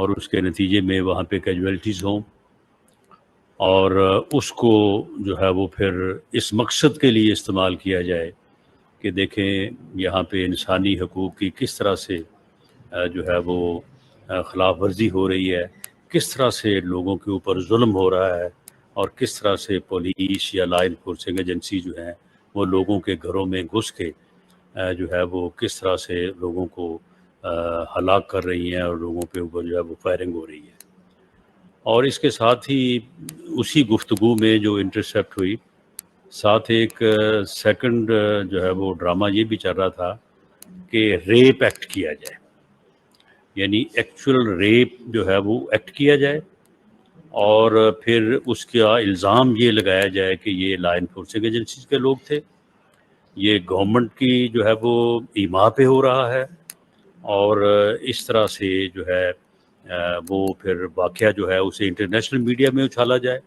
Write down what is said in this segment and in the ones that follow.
اور اس کے نتیجے میں وہاں پہ کیجویلٹیز ہوں، اور اس کو جو ہے وہ پھر اس مقصد کے لیے استعمال کیا جائے کہ دیکھیں یہاں پہ انسانی حقوق کی کس طرح سے جو ہے وہ خلاف ورزی ہو رہی ہے، کس طرح سے لوگوں کے اوپر ظلم ہو رہا ہے، اور کس طرح سے پولیس یا لا انفورسنگ ایجنسی جو ہیں وہ لوگوں کے گھروں میں گھس کے جو ہے وہ کس طرح سے لوگوں کو ہلاک کر رہی ہیں اور لوگوں پہ اوپر جو ہے وہ فائرنگ ہو رہی ہے۔ اور اس کے ساتھ ہی اسی گفتگو میں جو انٹرسیپٹ ہوئی، ساتھ ایک سیکنڈ جو ہے وہ ڈرامہ یہ بھی چل رہا تھا کہ ریپ ایکٹ کیا جائے، یعنی ایکچوئل ریپ جو ہے وہ ایکٹ کیا جائے، اور پھر اس کا الزام یہ لگایا جائے کہ یہ لا انفورسنگ ایجنسیز کے لوگ تھے، یہ گورنمنٹ کی جو ہے وہ ایما پہ ہو رہا ہے، اور اس طرح سے جو ہے وہ پھر واقعہ جو ہے اسے انٹرنیشنل میڈیا میں اچھالا جائے،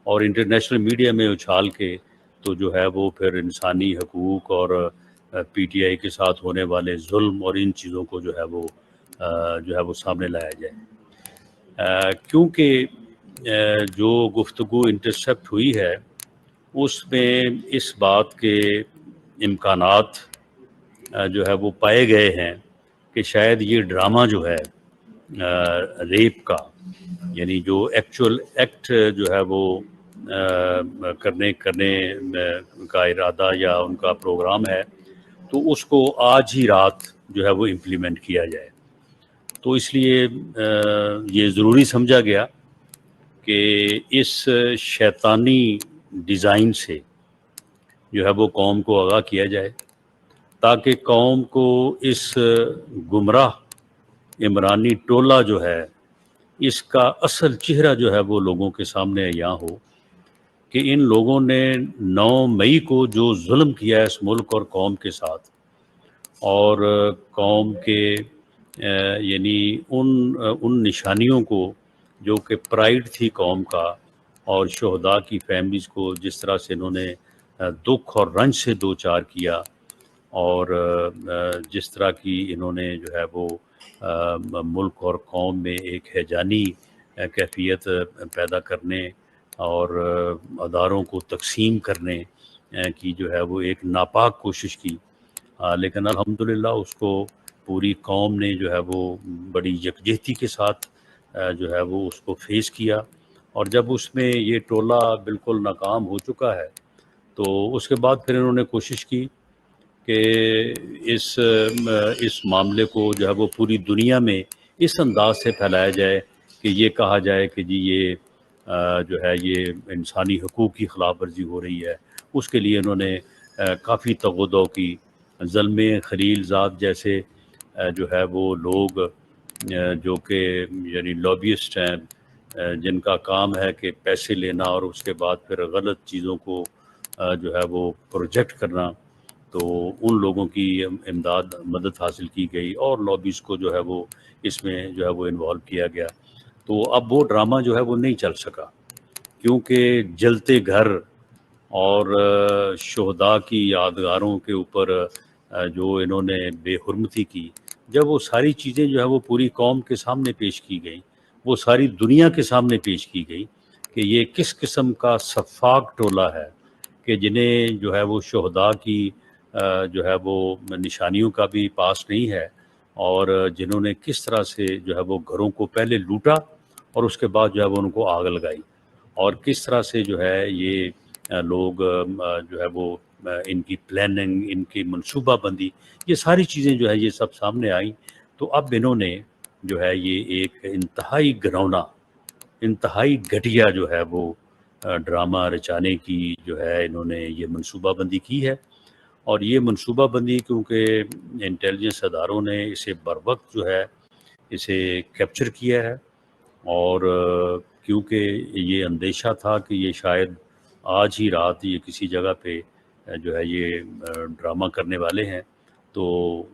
اور انٹرنیشنل میڈیا میں اچھال کے تو جو ہے وہ پھر انسانی حقوق اور پی ٹی آئی کے ساتھ ہونے والے ظلم اور ان چیزوں کو جو ہے وہ سامنے لایا جائے، کیونکہ جو گفتگو انٹرسیپٹ ہوئی ہے اس میں اس بات کے امکانات جو ہے وہ پائے گئے ہیں کہ شاید یہ ڈرامہ جو ہے ریپ کا، یعنی جو ایکچوئل ایکٹ جو ہے وہ کرنے کا ارادہ یا ان کا پروگرام ہے، تو اس کو آج ہی رات جو ہے وہ امپلیمنٹ کیا جائے۔ تو اس لیے یہ ضروری سمجھا گیا کہ اس شیطانی ڈیزائن سے جو ہے وہ قوم کو آگاہ کیا جائے، تاکہ قوم کو اس گمراہ عمرانی ٹولہ جو ہے اس کا اصل چہرہ جو ہے وہ لوگوں کے سامنے عیاں ہو کہ ان لوگوں نے 9 مئی کو جو ظلم کیا ہے اس ملک اور قوم کے ساتھ، اور قوم کے یعنی ان نشانیوں کو جو کہ پرائیڈ تھی قوم کا، اور شہداء کی فیملیز کو جس طرح سے انہوں نے دکھ اور رنج سے دوچار کیا، اور جس طرح کی انہوں نے جو ہے وہ ملک اور قوم میں ایک ہیجانی کیفیت پیدا کرنے اور اداروں کو تقسیم کرنے کی جو ہے وہ ایک ناپاک کوشش کی، لیکن الحمدللہ اس کو پوری قوم نے جو ہے وہ بڑی یکجہتی کے ساتھ جو ہے وہ اس کو فیس کیا، اور جب اس میں یہ ٹولہ بالکل ناکام ہو چکا ہے تو اس کے بعد پھر انہوں نے کوشش کی کہ اس معاملے کو جو ہے وہ پوری دنیا میں اس انداز سے پھیلایا جائے کہ یہ کہا جائے کہ جی یہ جو ہے یہ انسانی حقوق کی خلاف ورزی ہو رہی ہے۔ اس کے لیے انہوں نے کافی تغدو کی، زلمے خلیل زاد جیسے جو ہے وہ لوگ جو کہ یعنی لابیسٹ ہیں، جن کا کام ہے کہ پیسے لینا اور اس کے بعد پھر غلط چیزوں کو جو ہے وہ پروجیکٹ کرنا، تو ان لوگوں کی مدد حاصل کی گئی اور لابیز کو جو ہے وہ اس میں جو ہے وہ انوالو کیا گیا۔ تو اب وہ ڈرامہ جو ہے وہ نہیں چل سکا، کیونکہ جلتے گھر اور شہداء کی یادگاروں کے اوپر جو انہوں نے بے حرمتی کی، جب وہ ساری چیزیں جو ہے وہ پوری قوم کے سامنے پیش کی گئی، وہ ساری دنیا کے سامنے پیش کی گئی کہ یہ کس قسم کا سفاک ٹولہ ہے کہ جنہیں جو ہے وہ شہداء کی جو ہے وہ نشانیوں کا بھی پاس نہیں ہے، اور جنہوں نے کس طرح سے جو ہے وہ گھروں کو پہلے لوٹا اور اس کے بعد جو ہے وہ ان کو آگ لگائی، اور کس طرح سے جو ہے یہ لوگ جو ہے وہ ان کی پلاننگ، ان کی منصوبہ بندی، یہ ساری چیزیں جو ہے یہ سب سامنے آئیں۔ تو اب انہوں نے جو ہے یہ ایک انتہائی گھنونا، انتہائی گھٹیا جو ہے وہ ڈرامہ رچانے کی جو ہے انہوں نے یہ منصوبہ بندی کی ہے، اور یہ منصوبہ بندی کیونکہ انٹیلیجنس اداروں نے اسے بروقت جو ہے اسے کیپچر کیا ہے، اور کیونکہ یہ اندیشہ تھا کہ یہ شاید آج ہی رات یہ کسی جگہ پہ جو ہے یہ ڈرامہ کرنے والے ہیں، تو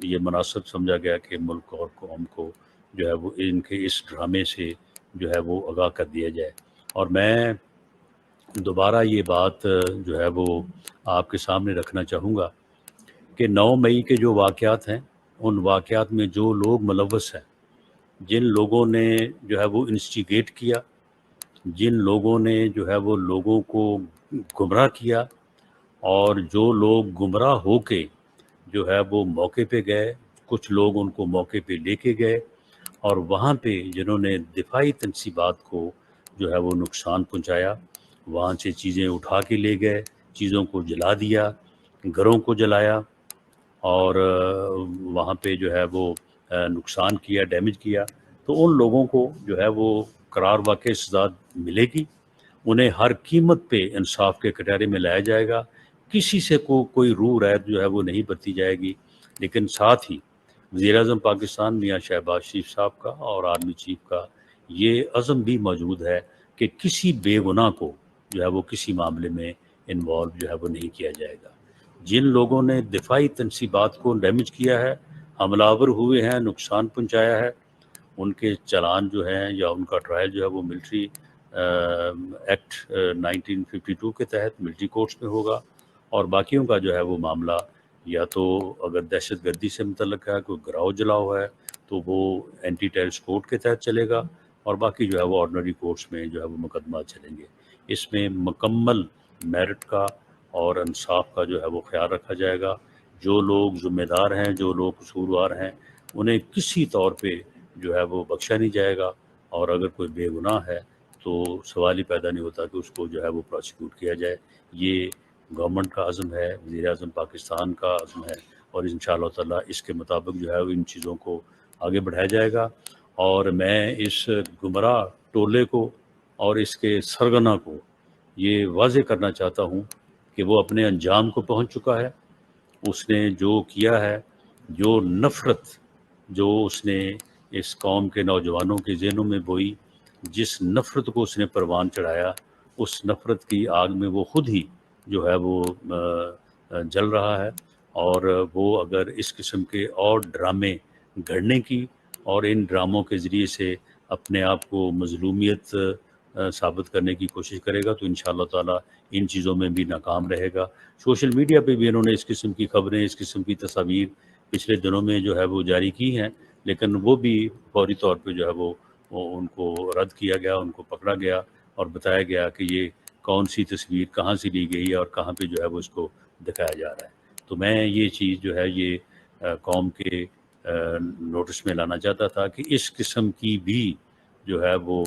یہ مناسب سمجھا گیا کہ ملک اور قوم کو جو ہے وہ ان کے اس ڈرامے سے جو ہے وہ آگاہ کر دیا جائے۔ اور میں دوبارہ یہ بات جو ہے وہ آپ کے سامنے رکھنا چاہوں گا کہ 9 مئی کے جو واقعات ہیں ان واقعات میں جو لوگ ملوث ہیں جن لوگوں نے جو ہے وہ انسٹیگیٹ کیا، جن لوگوں نے جو ہے وہ لوگوں کو گمراہ کیا، اور جو لوگ گمراہ ہو کے جو ہے وہ موقع پہ گئے، کچھ لوگ ان کو موقع پہ لے کے گئے، اور وہاں پہ جنہوں نے دفاعی تنصیبات کو جو ہے وہ نقصان پہنچایا، وہاں سے چیزیں اٹھا کے لے گئے، چیزوں کو جلا دیا، گھروں کو جلایا، اور وہاں پہ جو ہے وہ نقصان کیا، ڈیمیج کیا، تو ان لوگوں کو جو ہے وہ قرار واقع سزا ملے گی، انہیں ہر قیمت پہ انصاف کے کٹہرے میں لایا جائے گا، کسی سے کوئی روح رعایت جو ہے وہ نہیں برتی جائے گی۔ لیکن ساتھ ہی وزیر اعظم پاکستان میاں شہباز شریف صاحب کا اور آرمی چیف کا یہ عزم بھی موجود ہے کہ کسی بے گناہ کو جو ہے وہ کسی معاملے میں انوالو جو ہے وہ نہیں کیا جائے گا۔ جن لوگوں نے دفاعی تنصیبات کو ڈیمیج کیا ہے، حملہ آور ہوئے ہیں، نقصان پہنچایا ہے، ان کے چلان جو ہیں یا ان کا ٹرائل جو ہے وہ ملٹری ایکٹ 1952 کے تحت ملٹری کورٹس میں ہوگا، اور باقیوں کا جو ہے وہ معاملہ یا تو اگر دہشت گردی سے متعلق ہے، کوئی گراؤ جلاؤ ہے، تو وہ اینٹی ٹیررسٹ کورٹ کے تحت چلے گا، اور باقی جو ہے وہ آرڈنری کورٹس میں جو ہے وہ مقدمات چلیں گے۔ اس میں مکمل میرٹ کا اور انصاف کا جو ہے وہ خیال رکھا جائے گا۔ جو لوگ ذمہ دار ہیں، جو لوگ قصوروار ہیں، انہیں کسی طور پہ جو ہے وہ بخشا نہیں جائے گا، اور اگر کوئی بے گناہ ہے تو سوال ہی پیدا نہیں ہوتا کہ اس کو جو ہے وہ پروسیکیوٹ کیا جائے۔ یہ گورنمنٹ کا عزم ہے، وزیر اعظم پاکستان کا عزم ہے، اور انشاءاللہ تعالیٰ اس کے مطابق جو ہے وہ ان چیزوں کو آگے بڑھایا جائے گا۔ اور میں اس گمراہ ٹولے کو اور اس کے سرغنہ کو یہ واضح کرنا چاہتا ہوں کہ وہ اپنے انجام کو پہنچ چکا ہے۔ اس نے جو کیا ہے، جو نفرت جو اس نے اس قوم کے نوجوانوں کے ذہنوں میں بوئی، جس نفرت کو اس نے پروان چڑھایا، اس نفرت کی آگ میں وہ خود ہی جو ہے وہ جل رہا ہے، اور وہ اگر اس قسم کے اور ڈرامے گھڑنے کی اور ان ڈراموں کے ذریعے سے اپنے آپ کو مظلومیت ثابت کرنے کی کوشش کرے گا تو انشاءاللہ تعالیٰ ان چیزوں میں بھی ناکام رہے گا۔ سوشل میڈیا پہ بھی انہوں نے اس قسم کی خبریں، اس قسم کی تصاویر پچھلے دنوں میں جو ہے وہ جاری کی ہیں، لیکن وہ بھی فوری طور پہ جو ہے وہ ان کو رد کیا گیا، ان کو پکڑا گیا اور بتایا گیا کہ یہ کون سی تصویر کہاں سے لی گئی ہے اور کہاں پہ جو ہے وہ اس کو دکھایا جا رہا ہے۔ تو میں یہ چیز جو ہے یہ قوم کے نوٹس میں لانا چاہتا تھا کہ اس قسم کی بھی جو ہے وہ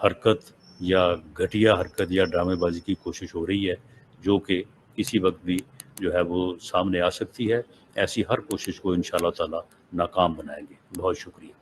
حرکت یا گھٹیا حرکت یا ڈرامے بازی کی کوشش ہو رہی ہے، جو کہ کسی وقت بھی جو ہے وہ سامنے آ سکتی ہے۔ ایسی ہر کوشش کو انشاءاللہ تعالی ناکام بنائیں گے۔ بہت شکریہ۔